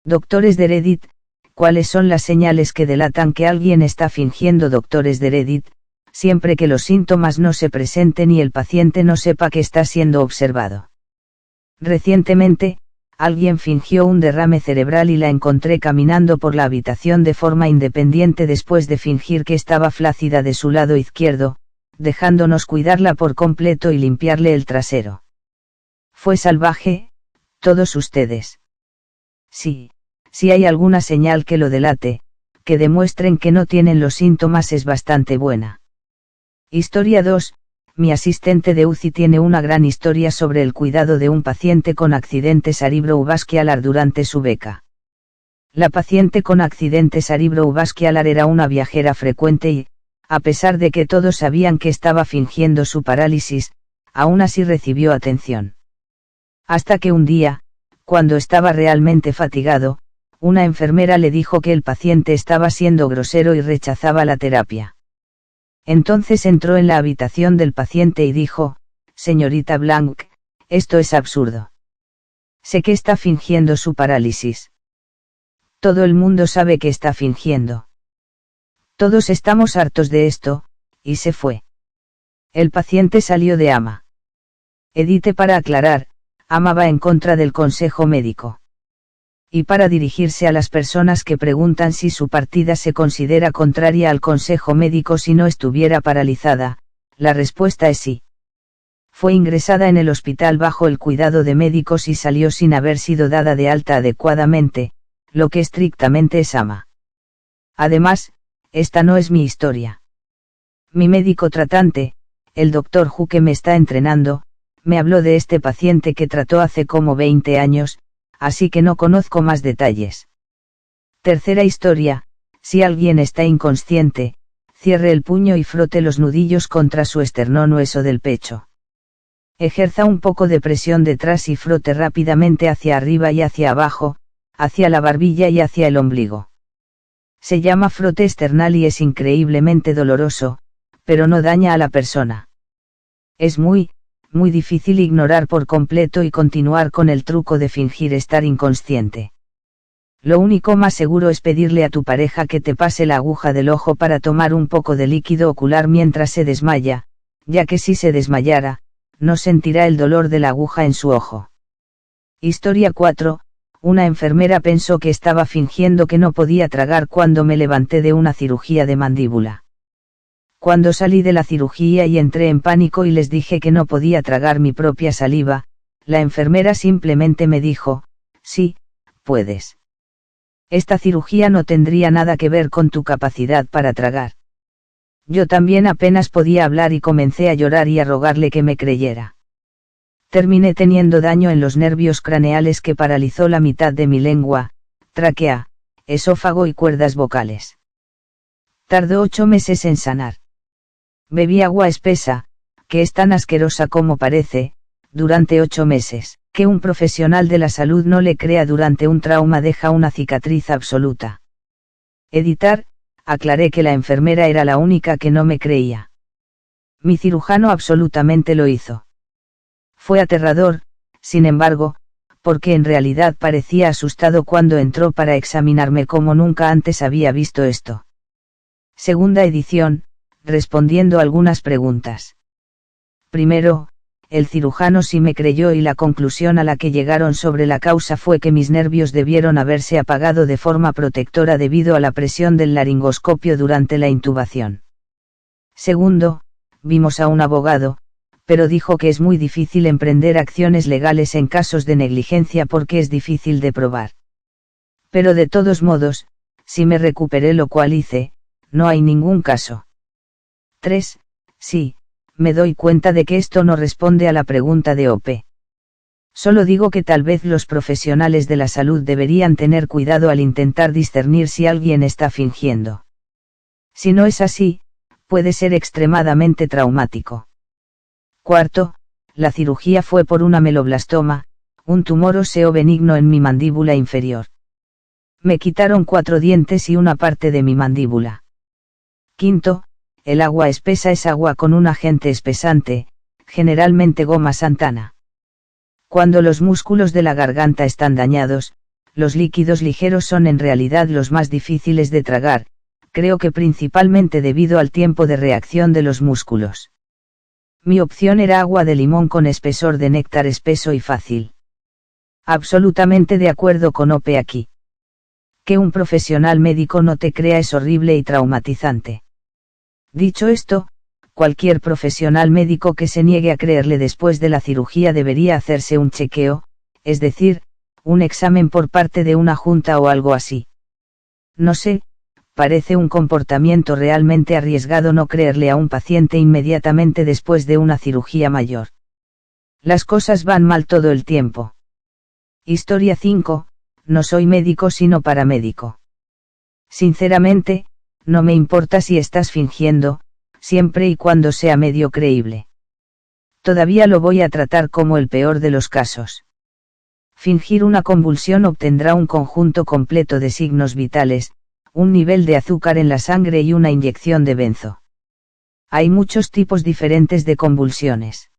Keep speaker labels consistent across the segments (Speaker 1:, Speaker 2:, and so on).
Speaker 1: Doctores de Reddit, ¿cuáles son las señales que delatan que alguien está fingiendo? Doctores de Reddit, siempre que los síntomas no se presenten y el paciente no sepa que está siendo observado. Recientemente, alguien fingió un derrame cerebral y la encontré caminando por la habitación de forma independiente después de fingir que estaba flácida de su lado izquierdo, dejándonos cuidarla por completo y limpiarle el trasero. Fue salvaje, todos ustedes. Sí, si hay alguna señal que lo delate, que demuestren que no tienen los síntomas, es bastante buena. Historia 2. Mi asistente de UCI tiene una gran historia sobre el cuidado de un paciente con accidente cerebrovascular durante su beca. La paciente con accidente cerebrovascular era una viajera frecuente y, a pesar de que todos sabían que estaba fingiendo su parálisis, aún así recibió atención. Hasta que un día, cuando estaba realmente fatigado, una enfermera le dijo que el paciente estaba siendo grosero y rechazaba la terapia. Entonces entró en la habitación del paciente y dijo: «Señorita Blanc, esto es absurdo. Sé que está fingiendo su parálisis. Todo el mundo sabe que está fingiendo. Todos estamos hartos de esto», y se fue. El paciente salió de AMA. Edite para aclarar, AMA va en contra del consejo médico. Y para dirigirse a las personas que preguntan si su partida se considera contraria al consejo médico si no estuviera paralizada, la respuesta es sí. Fue ingresada en el hospital bajo el cuidado de médicos y salió sin haber sido dada de alta adecuadamente, lo que estrictamente es AMA. Además, esta no es mi historia. Mi médico tratante, el Dr. Hu, que me está entrenando, me habló de este paciente que trató hace como 20 años, así que no conozco más detalles. Tercera historia: si alguien está inconsciente, cierre el puño y frote los nudillos contra su esternón o hueso del pecho. Ejerza un poco de presión detrás y frote rápidamente hacia arriba y hacia abajo, hacia la barbilla y hacia el ombligo. Se llama frote esternal y es increíblemente doloroso, pero no daña a la persona. Es muy difícil ignorar por completo y continuar con el truco de fingir estar inconsciente. Lo único más seguro es pedirle a tu pareja que te pase la aguja del ojo para tomar un poco de líquido ocular mientras se desmaya, ya que si se desmayara, no sentirá el dolor de la aguja en su ojo. Historia 4. Una enfermera pensó que estaba fingiendo que no podía tragar cuando me levanté de una cirugía de mandíbula. Cuando salí de la cirugía y entré en pánico y les dije que no podía tragar mi propia saliva, la enfermera simplemente me dijo: «Sí, puedes. Esta cirugía no tendría nada que ver con tu capacidad para tragar». Yo también apenas podía hablar y comencé a llorar y a rogarle que me creyera. Terminé teniendo daño en los nervios craneales que paralizó la mitad de mi lengua, tráquea, esófago y cuerdas vocales. Tardó 8 meses en sanar. Bebí agua espesa, que es tan asquerosa como parece, durante 8 meses. Que un profesional de la salud no le crea durante un trauma deja una cicatriz absoluta. Editar, aclaré que la enfermera era la única que no me creía. Mi cirujano absolutamente lo hizo. Fue aterrador, sin embargo, porque en realidad parecía asustado cuando entró para examinarme como nunca antes había visto esto. Segunda edición, respondiendo algunas preguntas. Primero, el cirujano sí me creyó y la conclusión a la que llegaron sobre la causa fue que mis nervios debieron haberse apagado de forma protectora debido a la presión del laringoscopio durante la intubación. Segundo, vimos a un abogado, pero dijo que es muy difícil emprender acciones legales en casos de negligencia porque es difícil de probar. Pero de todos modos, si me recuperé, lo cual hice, no hay ningún caso. 3. Sí, me doy cuenta de que esto no responde a la pregunta de OP. Solo digo que tal vez los profesionales de la salud deberían tener cuidado al intentar discernir si alguien está fingiendo. Si no es así, puede ser extremadamente traumático. Cuarto, la cirugía fue por un ameloblastoma, un tumor óseo benigno en mi mandíbula inferior. Me quitaron 4 dientes y una parte de mi mandíbula. Quinto, el agua espesa es agua con un agente espesante, generalmente goma xantana. Cuando los músculos de la garganta están dañados, los líquidos ligeros son en realidad los más difíciles de tragar, creo que principalmente debido al tiempo de reacción de los músculos. Mi opción era agua de limón con espesor de néctar espeso y fácil. Absolutamente de acuerdo con Ope aquí. Que un profesional médico no te crea es horrible y traumatizante. Dicho esto, cualquier profesional médico que se niegue a creerle después de la cirugía debería hacerse un chequeo, es decir, un examen por parte de una junta o algo así. No sé, parece un comportamiento realmente arriesgado no creerle a un paciente inmediatamente después de una cirugía mayor. Las cosas van mal todo el tiempo. Historia 5, no soy médico sino paramédico. Sinceramente, no me importa si estás fingiendo, siempre y cuando sea medio creíble. Todavía lo voy a tratar como el peor de los casos. Fingir una convulsión obtendrá un conjunto completo de signos vitales, un nivel de azúcar en la sangre y una inyección de benzo. Hay muchos tipos diferentes de convulsiones.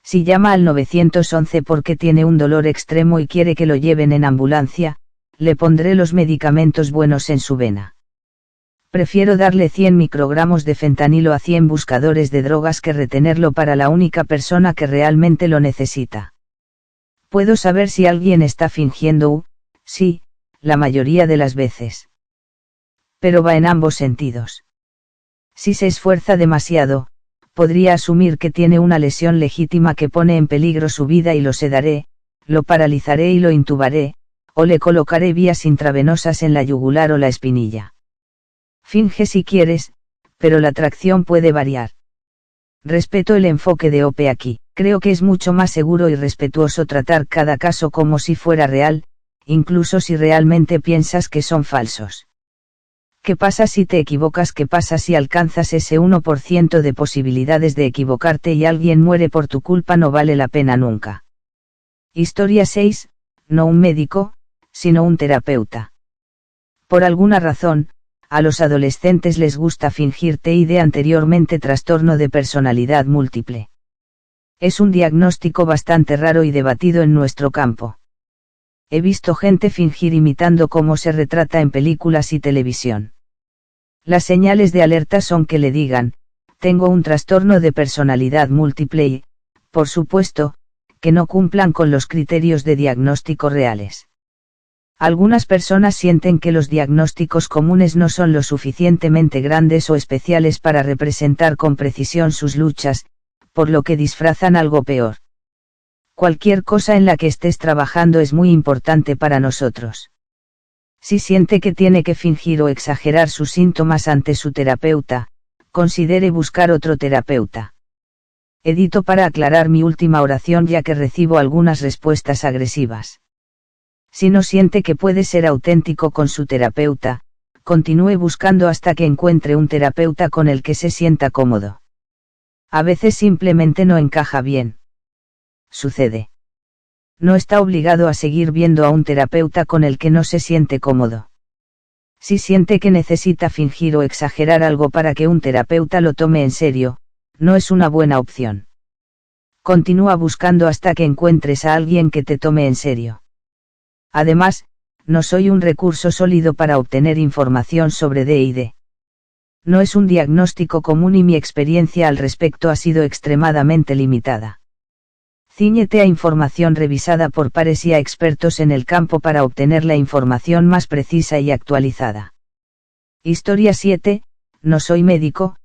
Speaker 1: Si llama al 911 porque tiene un dolor extremo y quiere que lo lleven en ambulancia, le pondré los medicamentos buenos en su vena. Prefiero darle 100 microgramos de fentanilo a 100 buscadores de drogas que retenerlo para la única persona que realmente lo necesita. Puedo saber si alguien está fingiendo sí, la mayoría de las veces. Pero va en ambos sentidos. Si se esfuerza demasiado, podría asumir que tiene una lesión legítima que pone en peligro su vida y lo sedaré, lo paralizaré y lo intubaré, o le colocaré vías intravenosas en la yugular o la espinilla. Finge si quieres, pero la tracción puede variar. Respeto el enfoque de Ope aquí, creo que es mucho más seguro y respetuoso tratar cada caso como si fuera real, incluso si realmente piensas que son falsos. ¿Qué pasa si te equivocas? ¿Qué pasa si alcanzas ese 1% de posibilidades de equivocarte y alguien muere por tu culpa? No vale la pena nunca. Historia 6, no un médico, sino un terapeuta. Por alguna razón, a los adolescentes les gusta fingir TID, anteriormente trastorno de personalidad múltiple. Es un diagnóstico bastante raro y debatido en nuestro campo. He visto gente fingir imitando cómo se retrata en películas y televisión. Las señales de alerta son que le digan, tengo un trastorno de personalidad múltiple y, por supuesto, que no cumplan con los criterios de diagnóstico reales. Algunas personas sienten que los diagnósticos comunes no son lo suficientemente grandes o especiales para representar con precisión sus luchas, por lo que disfrazan algo peor. Cualquier cosa en la que estés trabajando es muy importante para nosotros. Si siente que tiene que fingir o exagerar sus síntomas ante su terapeuta, considere buscar otro terapeuta. Edito para aclarar mi última oración ya que recibo algunas respuestas agresivas. Si no siente que puede ser auténtico con su terapeuta, continúe buscando hasta que encuentre un terapeuta con el que se sienta cómodo. A veces simplemente no encaja bien. Sucede. No está obligado a seguir viendo a un terapeuta con el que no se siente cómodo. Si siente que necesita fingir o exagerar algo para que un terapeuta lo tome en serio, no es una buena opción. Continúa buscando hasta que encuentres a alguien que te tome en serio. Además, no soy un recurso sólido para obtener información sobre DID. No es un diagnóstico común y mi experiencia al respecto ha sido extremadamente limitada. Cíñete a información revisada por pares y a expertos en el campo para obtener la información más precisa y actualizada. Historia 7, no soy médico,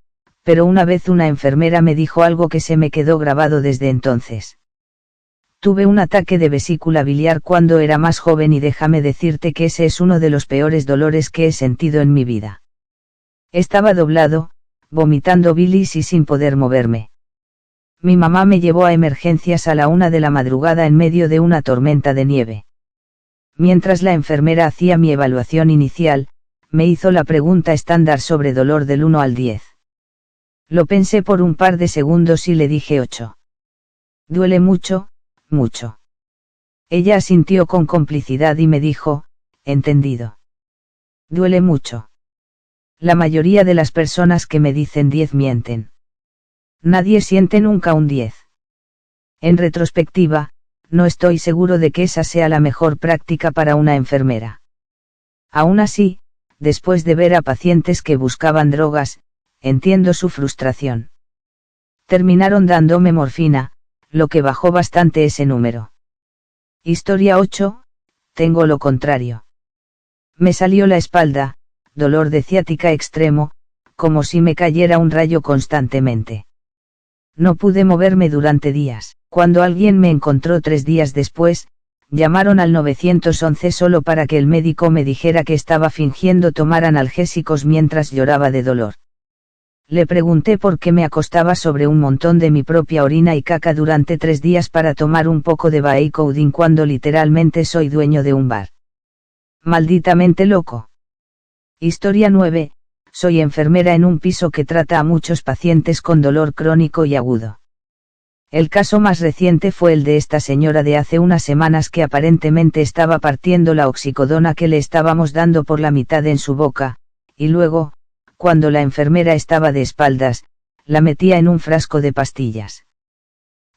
Speaker 1: pero una vez una enfermera me dijo algo que se me quedó grabado desde entonces. Tuve un ataque de vesícula biliar cuando era más joven y déjame decirte que ese es uno de los peores dolores que he sentido en mi vida. Estaba doblado, vomitando bilis y sin poder moverme. Mi mamá me llevó a emergencias a la 1 de la madrugada en medio de una tormenta de nieve. Mientras la enfermera hacía mi evaluación inicial, me hizo la pregunta estándar sobre dolor del 1 al 10. Lo pensé por un par de segundos y le dije 8. Duele mucho, mucho. Ella asintió con complicidad y me dijo, entendido. Duele mucho. La mayoría de las personas que me dicen 10 mienten. Nadie siente nunca un 10. En retrospectiva, no estoy seguro de que esa sea la mejor práctica para una enfermera. Aún así, después de ver a pacientes que buscaban drogas, entiendo su frustración. Terminaron dándome morfina, lo que bajó bastante ese número. Historia 8, tengo lo contrario. Me salió la espalda, dolor de ciática extremo, como si me cayera un rayo constantemente. No pude moverme durante días. Cuando alguien me encontró 3 días después, llamaron al 911 solo para que el médico me dijera que estaba fingiendo tomar analgésicos mientras lloraba de dolor. Le pregunté por qué me acostaba sobre un montón de mi propia orina y caca durante 3 días para tomar un poco de Vicodin cuando literalmente soy dueño de un bar. Malditamente loco. Historia 9. Soy enfermera en un piso que trata a muchos pacientes con dolor crónico y agudo. El caso más reciente fue el de esta señora de hace unas semanas que aparentemente estaba partiendo la oxicodona que le estábamos dando por la mitad en su boca, y luego, cuando la enfermera estaba de espaldas, la metía en un frasco de pastillas.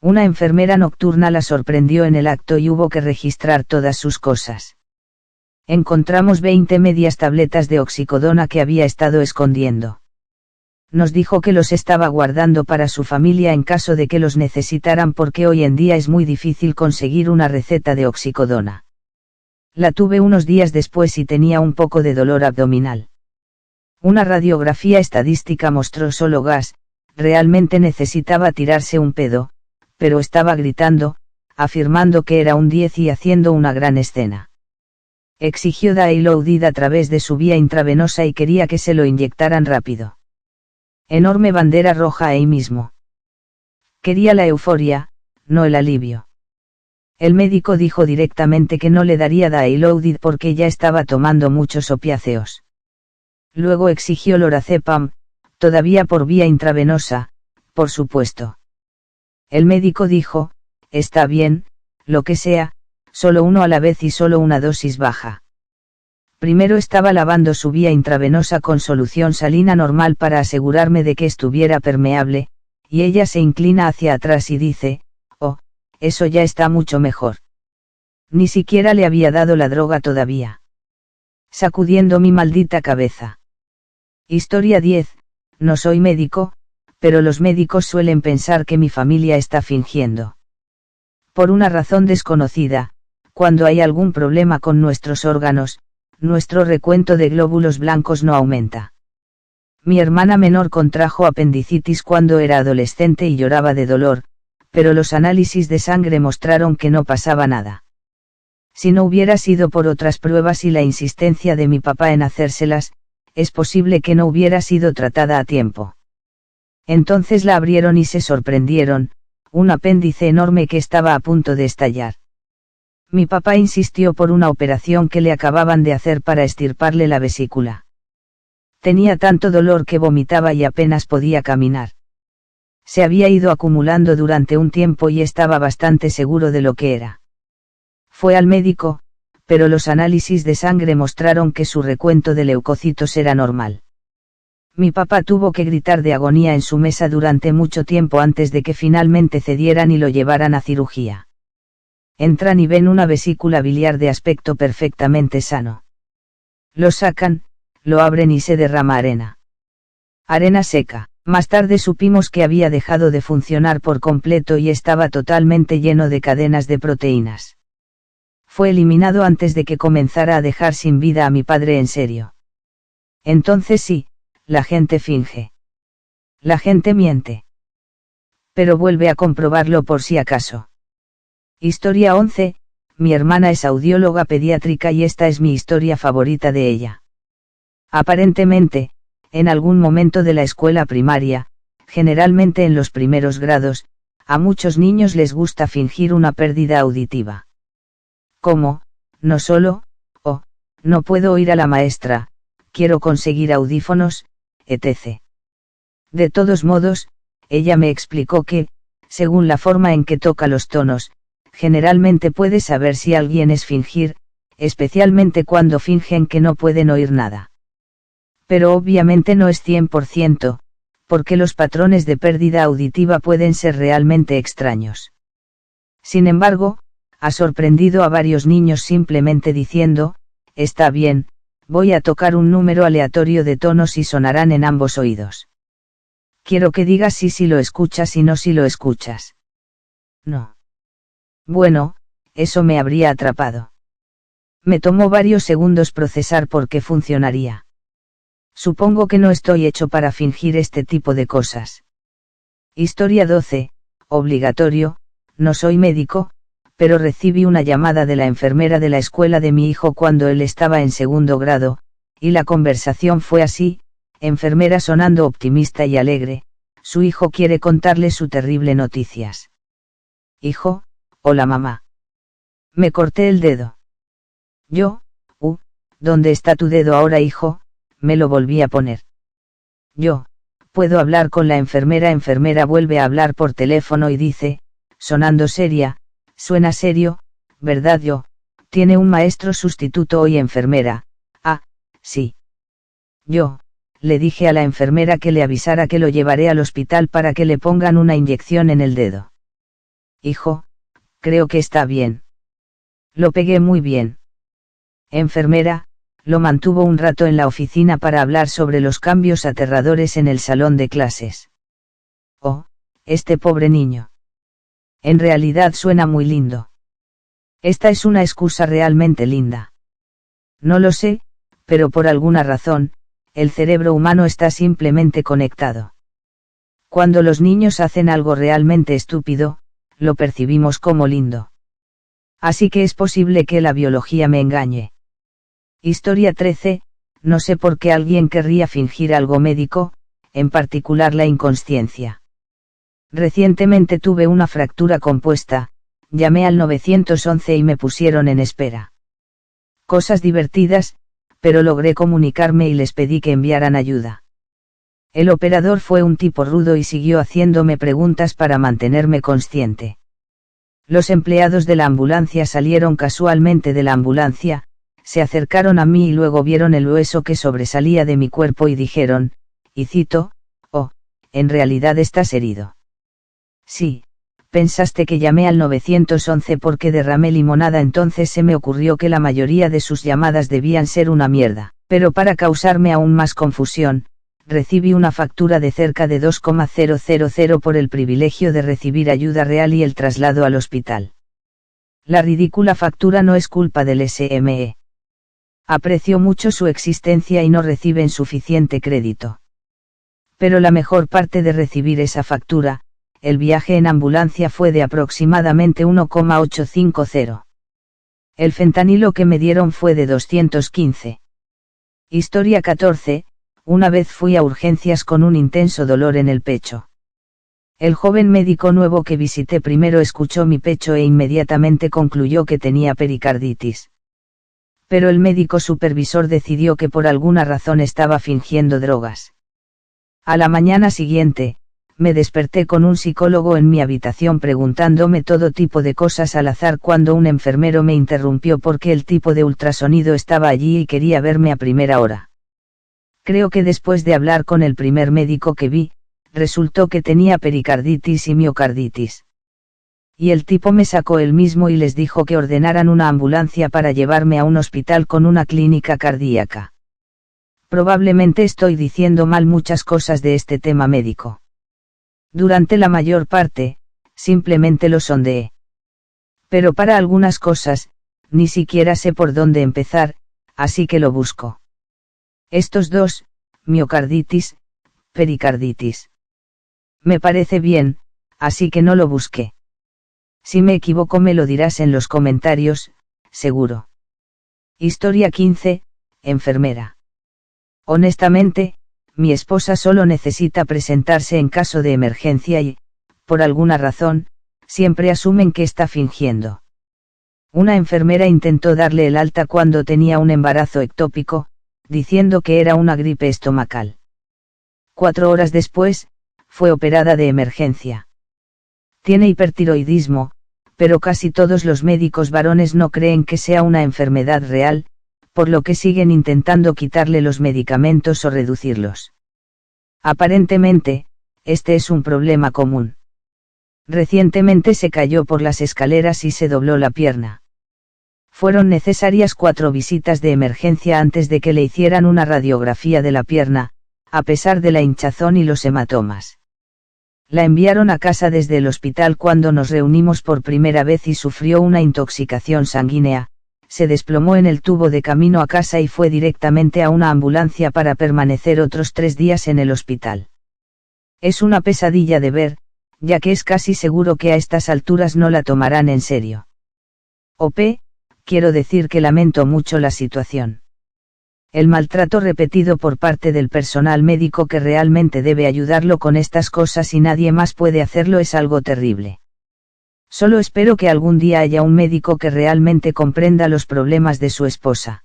Speaker 1: Una enfermera nocturna la sorprendió en el acto y hubo que registrar todas sus cosas. Encontramos 20 medias tabletas de oxicodona que había estado escondiendo. Nos dijo que los estaba guardando para su familia en caso de que los necesitaran porque hoy en día es muy difícil conseguir una receta de oxicodona. La tuve unos días después y tenía un poco de dolor abdominal. Una radiografía estadística mostró solo gas, realmente necesitaba tirarse un pedo, pero estaba gritando, afirmando que era un 10 y haciendo una gran escena. Exigió Dilaudid a través de su vía intravenosa y quería que se lo inyectaran rápido. Enorme bandera roja ahí mismo. Quería la euforia, no el alivio. El médico dijo directamente que no le daría Dilaudid porque ya estaba tomando muchos opiáceos. Luego exigió lorazepam, todavía por vía intravenosa, por supuesto. El médico dijo, está bien, lo que sea, solo uno a la vez y solo una dosis baja. Primero estaba lavando su vía intravenosa con solución salina normal para asegurarme de que estuviera permeable, y ella se inclina hacia atrás y dice, oh, eso ya está mucho mejor. Ni siquiera le había dado la droga todavía. Sacudiendo mi maldita cabeza. Historia 10, no soy médico, pero los médicos suelen pensar que mi familia está fingiendo. Por una razón desconocida, cuando hay algún problema con nuestros órganos, nuestro recuento de glóbulos blancos no aumenta. Mi hermana menor contrajo apendicitis cuando era adolescente y lloraba de dolor, pero los análisis de sangre mostraron que no pasaba nada. Si no hubiera sido por otras pruebas y la insistencia de mi papá en hacérselas, es posible que no hubiera sido tratada a tiempo. Entonces la abrieron y se sorprendieron, un apéndice enorme que estaba a punto de estallar. Mi papá insistió por una operación que le acababan de hacer para extirparle la vesícula. Tenía tanto dolor que vomitaba y apenas podía caminar. Se había ido acumulando durante un tiempo y estaba bastante seguro de lo que era. Fue al médico, pero los análisis de sangre mostraron que su recuento de leucocitos era normal. Mi papá tuvo que gritar de agonía en su mesa durante mucho tiempo antes de que finalmente cedieran y lo llevaran a cirugía. Entran y ven una vesícula biliar de aspecto perfectamente sano. Lo sacan, lo abren y se derrama arena. Arena seca. Más tarde supimos que había dejado de funcionar por completo y estaba totalmente lleno de cadenas de proteínas. Fue eliminado antes de que comenzara a dejar sin vida a mi padre en serio. Entonces sí, la gente finge. La gente miente. Pero vuelve a comprobarlo por si acaso. Historia 11, mi hermana es audióloga pediátrica y esta es mi historia favorita de ella. Aparentemente, en algún momento de la escuela primaria, generalmente en los primeros grados, a muchos niños les gusta fingir una pérdida auditiva. Como, no solo, oh, no puedo oír a la maestra, quiero conseguir audífonos, etc. De todos modos, ella me explicó que, según la forma en que toca los tonos, generalmente puedes saber si alguien es fingir, especialmente cuando fingen que no pueden oír nada. Pero obviamente no es 100%, porque los patrones de pérdida auditiva pueden ser realmente extraños. Sin embargo, ha sorprendido a varios niños simplemente diciendo, está bien, voy a tocar un número aleatorio de tonos y sonarán en ambos oídos. Quiero que digas sí si lo escuchas y no si lo escuchas. No. Bueno, eso me habría atrapado. Me tomó varios segundos procesar por qué funcionaría. Supongo que no estoy hecho para fingir este tipo de cosas. Historia 12, obligatorio, no soy médico, pero recibí una llamada de la enfermera de la escuela de mi hijo cuando él estaba en segundo grado, y la conversación fue así, enfermera sonando optimista y alegre, su hijo quiere contarle su terrible noticias. Hijo, hola mamá. Me corté el dedo. Yo, ¿dónde está tu dedo ahora, hijo? Me lo volví a poner. Yo, puedo hablar con la enfermera. Enfermera vuelve a hablar por teléfono y dice, sonando seria, suena serio, ¿verdad? Yo, tiene un maestro sustituto hoy. Enfermera, sí. Yo, le dije a la enfermera que le avisara que lo llevaré al hospital para que le pongan una inyección en el dedo. Hijo, creo que está bien. Lo pegué muy bien. Enfermera, lo mantuvo un rato en la oficina para hablar sobre los cambios aterradores en el salón de clases. Oh, este pobre niño. En realidad suena muy lindo. Esta es una excusa realmente linda. No lo sé, pero por alguna razón, el cerebro humano está simplemente conectado. Cuando los niños hacen algo realmente estúpido, lo percibimos como lindo. Así que es posible que la biología me engañe. Historia 13, no sé por qué alguien querría fingir algo médico, en particular la inconsciencia. Recientemente tuve una fractura compuesta, llamé al 911 y me pusieron en espera. Cosas divertidas, pero logré comunicarme y les pedí que enviaran ayuda. El operador fue un tipo rudo y siguió haciéndome preguntas para mantenerme consciente. Los empleados de la ambulancia salieron casualmente de la ambulancia, se acercaron a mí y luego vieron el hueso que sobresalía de mi cuerpo y dijeron, y cito, oh, en realidad estás herido. Sí, pensaste que llamé al 911 porque derramé limonada. Entonces se me ocurrió que la mayoría de sus llamadas debían ser una mierda, pero para causarme aún más confusión, recibí una factura de cerca de 2,000 por el privilegio de recibir ayuda real y el traslado al hospital. La ridícula factura no es culpa del SME. Aprecio mucho su existencia y no reciben suficiente crédito. Pero la mejor parte de recibir esa factura, el viaje en ambulancia, fue de aproximadamente 1,850. El fentanilo que me dieron fue de 215. Historia 14, una vez fui a urgencias con un intenso dolor en el pecho. El joven médico nuevo que visité primero escuchó mi pecho e inmediatamente concluyó que tenía pericarditis. Pero el médico supervisor decidió que por alguna razón estaba fingiendo drogas. A la mañana siguiente, me desperté con un psicólogo en mi habitación preguntándome todo tipo de cosas al azar cuando un enfermero me interrumpió porque el tipo de ultrasonido estaba allí y quería verme a primera hora. Creo que después de hablar con el primer médico que vi, resultó que tenía pericarditis y miocarditis. Y el tipo me sacó él mismo y les dijo que ordenaran una ambulancia para llevarme a un hospital con una clínica cardíaca. Probablemente estoy diciendo mal muchas cosas de este tema médico. Durante la mayor parte, simplemente lo sondeé. Pero para algunas cosas, ni siquiera sé por dónde empezar, así que lo busco. Estos dos, miocarditis, pericarditis. Me parece bien, así que no lo busqué. Si me equivoco me lo dirás en los comentarios, seguro. Historia 15, enfermera. Honestamente, mi esposa solo necesita presentarse en caso de emergencia y, por alguna razón, siempre asumen que está fingiendo. Una enfermera intentó darle el alta cuando tenía un embarazo ectópico, diciendo que era una gripe estomacal. 4 horas después, fue operada de emergencia. Tiene hipertiroidismo, pero casi todos los médicos varones no creen que sea una enfermedad real, por lo que siguen intentando quitarle los medicamentos o reducirlos. Aparentemente, este es un problema común. Recientemente se cayó por las escaleras y se dobló la pierna. Fueron necesarias 4 visitas de emergencia antes de que le hicieran una radiografía de la pierna, a pesar de la hinchazón y los hematomas. La enviaron a casa desde el hospital cuando nos reunimos por primera vez y sufrió una intoxicación sanguínea, se desplomó en el tubo de camino a casa y fue directamente a una ambulancia para permanecer otros 3 días en el hospital. Es una pesadilla de ver, ya que es casi seguro que a estas alturas no la tomarán en serio. OP, quiero decir que lamento mucho la situación. El maltrato repetido por parte del personal médico que realmente debe ayudarlo con estas cosas y nadie más puede hacerlo es algo terrible. Solo espero que algún día haya un médico que realmente comprenda los problemas de su esposa.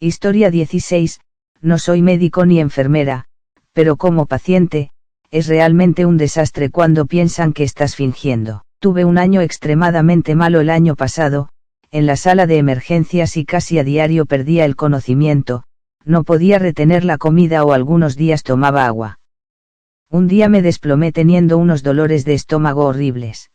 Speaker 1: Historia 16, no soy médico ni enfermera, pero como paciente, es realmente un desastre cuando piensan que estás fingiendo. Tuve un año extremadamente malo el año pasado, en la sala de emergencias y casi a diario perdía el conocimiento, no podía retener la comida o algunos días tomaba agua. Un día me desplomé teniendo unos dolores de estómago horribles.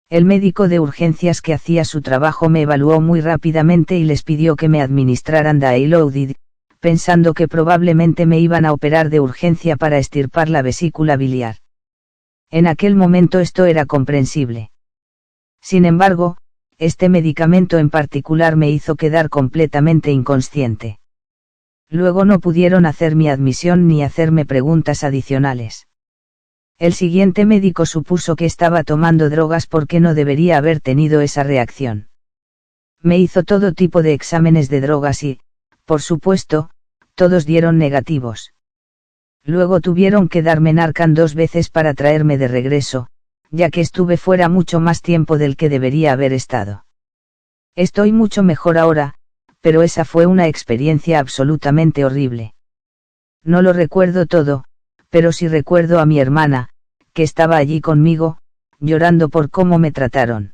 Speaker 1: El médico de urgencias que hacía su trabajo me evaluó muy rápidamente y les pidió que me administraran Dialodid, pensando que probablemente me iban a operar de urgencia para extirpar la vesícula biliar. En aquel momento esto era comprensible. Sin embargo, este medicamento en particular me hizo quedar completamente inconsciente. Luego no pudieron hacer mi admisión ni hacerme preguntas adicionales. El siguiente médico supuso que estaba tomando drogas porque no debería haber tenido esa reacción. Me hizo todo tipo de exámenes de drogas y, por supuesto, todos dieron negativos. Luego tuvieron que darme Narcan 2 veces para traerme de regreso, ya que estuve fuera mucho más tiempo del que debería haber estado. Estoy mucho mejor ahora, pero esa fue una experiencia absolutamente horrible. No lo recuerdo todo, pero sí recuerdo a mi hermana, que estaba allí conmigo, llorando por cómo me trataron.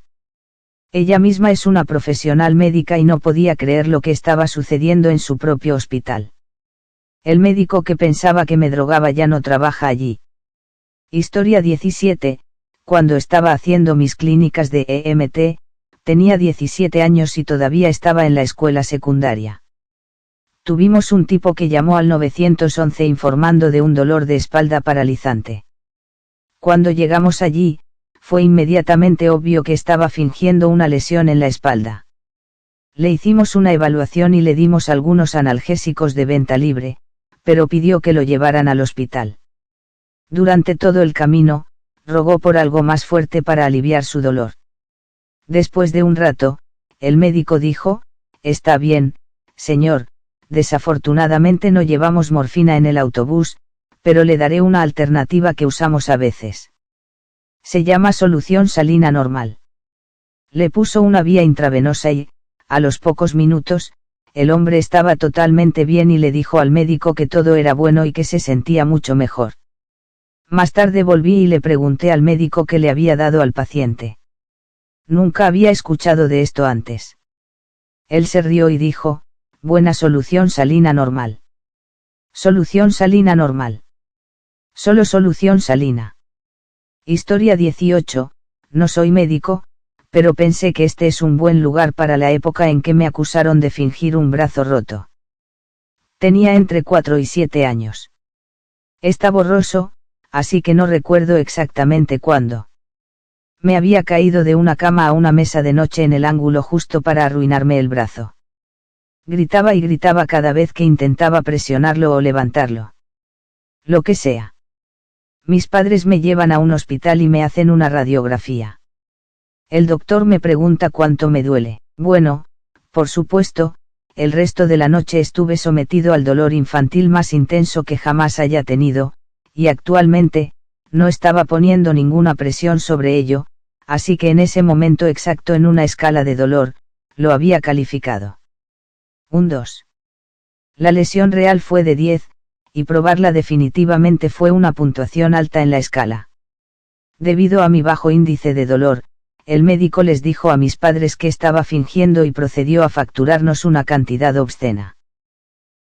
Speaker 1: Ella misma es una profesional médica y no podía creer lo que estaba sucediendo en su propio hospital. El médico que pensaba que me drogaba ya no trabaja allí. Historia 17, cuando estaba haciendo mis clínicas de EMT, tenía 17 años y todavía estaba en la escuela secundaria. Tuvimos un tipo que llamó al 911 informando de un dolor de espalda paralizante. Cuando llegamos allí, fue inmediatamente obvio que estaba fingiendo una lesión en la espalda. Le hicimos una evaluación y le dimos algunos analgésicos de venta libre, pero pidió que lo llevaran al hospital. Durante todo el camino, rogó por algo más fuerte para aliviar su dolor. Después de un rato, el médico dijo, «Está bien, señor, desafortunadamente no llevamos morfina en el autobús, pero le daré una alternativa que usamos a veces. Se llama solución salina normal». Le puso una vía intravenosa y, a los pocos minutos, el hombre estaba totalmente bien y le dijo al médico que todo era bueno y que se sentía mucho mejor. Más tarde volví y le pregunté al médico qué le había dado al paciente. Nunca había escuchado de esto antes. Él se rió y dijo, «Buena solución salina normal». Solución salina normal. Solo solución salina. Historia 18, no soy médico, pero pensé que este es un buen lugar para la época en que me acusaron de fingir un brazo roto. Tenía entre 4 y 7 años. Está borroso, así que no recuerdo exactamente cuándo. Me había caído de una cama a una mesa de noche en el ángulo justo para arruinarme el brazo. Gritaba y gritaba cada vez que intentaba presionarlo o levantarlo. Lo que sea. Mis padres me llevan a un hospital y me hacen una radiografía. El doctor me pregunta cuánto me duele. Bueno, por supuesto, el resto de la noche estuve sometido al dolor infantil más intenso que jamás haya tenido, y actualmente, no estaba poniendo ninguna presión sobre ello, así que en ese momento exacto en una escala de dolor, lo había calificado. Un 2. La lesión real fue de 10, y probarla definitivamente fue una puntuación alta en la escala. Debido a mi bajo índice de dolor, el médico les dijo a mis padres que estaba fingiendo y procedió a facturarnos una cantidad obscena.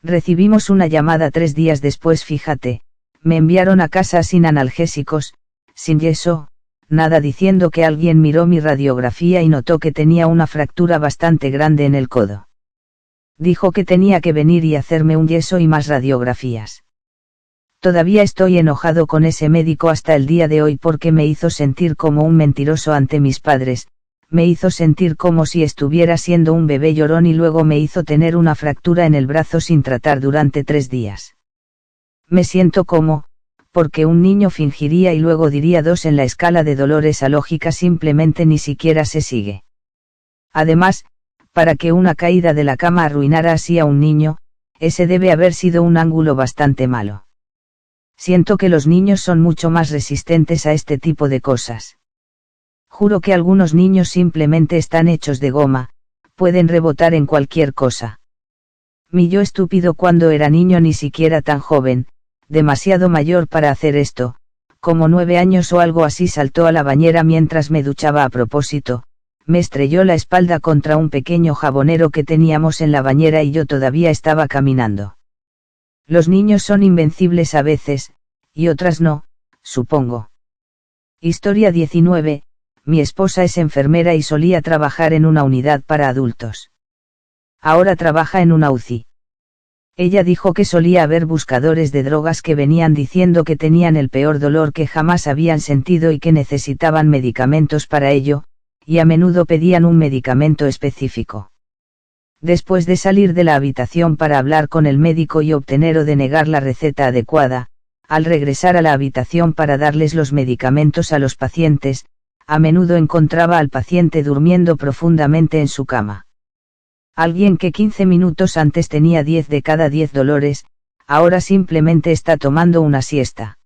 Speaker 1: Recibimos una llamada 3 días después. Fíjate, me enviaron a casa sin analgésicos, sin yeso, nada, diciendo que alguien miró mi radiografía y notó que tenía una fractura bastante grande en el codo. Dijo que tenía que venir y hacerme un yeso y más radiografías. Todavía estoy enojado con ese médico hasta el día de hoy porque me hizo sentir como un mentiroso ante mis padres, me hizo sentir como si estuviera siendo un bebé llorón y luego me hizo tener una fractura en el brazo sin tratar durante 3 días. Me siento como, porque un niño fingiría y luego diría 2 en la escala de dolor, esa lógica simplemente ni siquiera se sigue. Además, para que una caída de la cama arruinara así a un niño, ese debe haber sido un ángulo bastante malo. Siento que los niños son mucho más resistentes a este tipo de cosas. Juro que algunos niños simplemente están hechos de goma, pueden rebotar en cualquier cosa. Mi yo estúpido cuando era niño, ni siquiera tan joven, demasiado mayor para hacer esto, como 9 años o algo así, saltó a la bañera mientras me duchaba a propósito, me estrelló la espalda contra un pequeño jabonero que teníamos en la bañera y yo todavía estaba caminando. Los niños son invencibles a veces, y otras no, supongo. Historia 19. Mi esposa es enfermera y solía trabajar en una unidad para adultos. Ahora trabaja en una UCI. Ella dijo que solía haber buscadores de drogas que venían diciendo que tenían el peor dolor que jamás habían sentido y que necesitaban medicamentos para ello, y a menudo pedían un medicamento específico. Después de salir de la habitación para hablar con el médico y obtener o denegar la receta adecuada, al regresar a la habitación para darles los medicamentos a los pacientes, a menudo encontraba al paciente durmiendo profundamente en su cama. Alguien que 15 minutos antes tenía 10 de cada 10 dolores, ahora simplemente está tomando una siesta.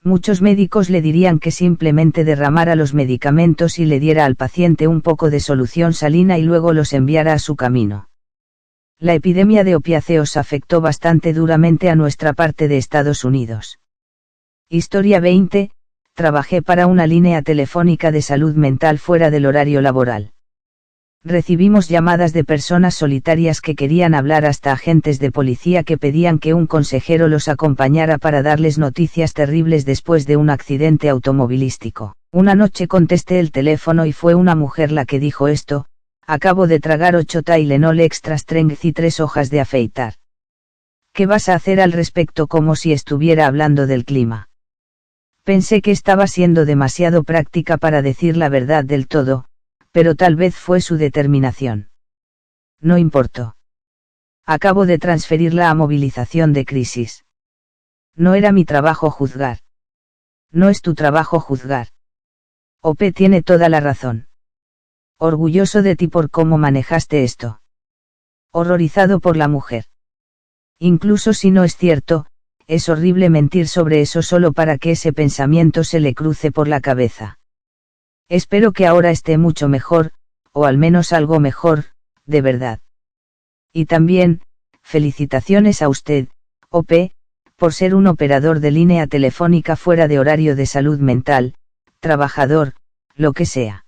Speaker 1: Muchos médicos le dirían que simplemente derramara los medicamentos y le diera al paciente un poco de solución salina y luego los enviara a su camino. La epidemia de opiáceos afectó bastante duramente a nuestra parte de Estados Unidos. Historia 20. Trabajé para una línea telefónica de salud mental fuera del horario laboral. Recibimos llamadas de personas solitarias que querían hablar, hasta agentes de policía que pedían que un consejero los acompañara para darles noticias terribles después de un accidente automovilístico. Una noche contesté el teléfono y fue una mujer la que dijo esto: acabo de tragar 8 Tylenol Extra Strength y 3 hojas de afeitar. ¿Qué vas a hacer al respecto? Como si estuviera hablando del clima. Pensé que estaba siendo demasiado práctica para decir la verdad del todo, pero tal vez fue su determinación. No importó. Acabo de transferirla a movilización de crisis. No era mi trabajo juzgar. No es tu trabajo juzgar. OP tiene toda la razón. Orgulloso de ti por cómo manejaste esto. Horrorizado por la mujer. Incluso si no es cierto, es horrible mentir sobre eso solo para que ese pensamiento se le cruce por la cabeza. Espero que ahora esté mucho mejor, o al menos algo mejor, de verdad. Y también, felicitaciones a usted, OP, por ser un operador de línea telefónica fuera de horario de salud mental, trabajador, lo que sea.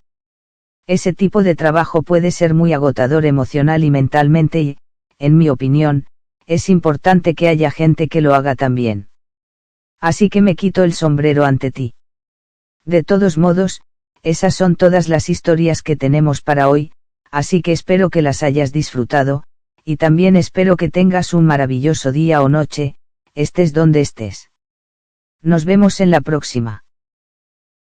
Speaker 1: Ese tipo de trabajo puede ser muy agotador emocional y mentalmente y, en mi opinión, es importante que haya gente que lo haga también. Así que me quito el sombrero ante ti. De todos modos, esas son todas las historias que tenemos para hoy, así que espero que las hayas disfrutado, y también espero que tengas un maravilloso día o noche, estés donde estés. Nos vemos en la próxima.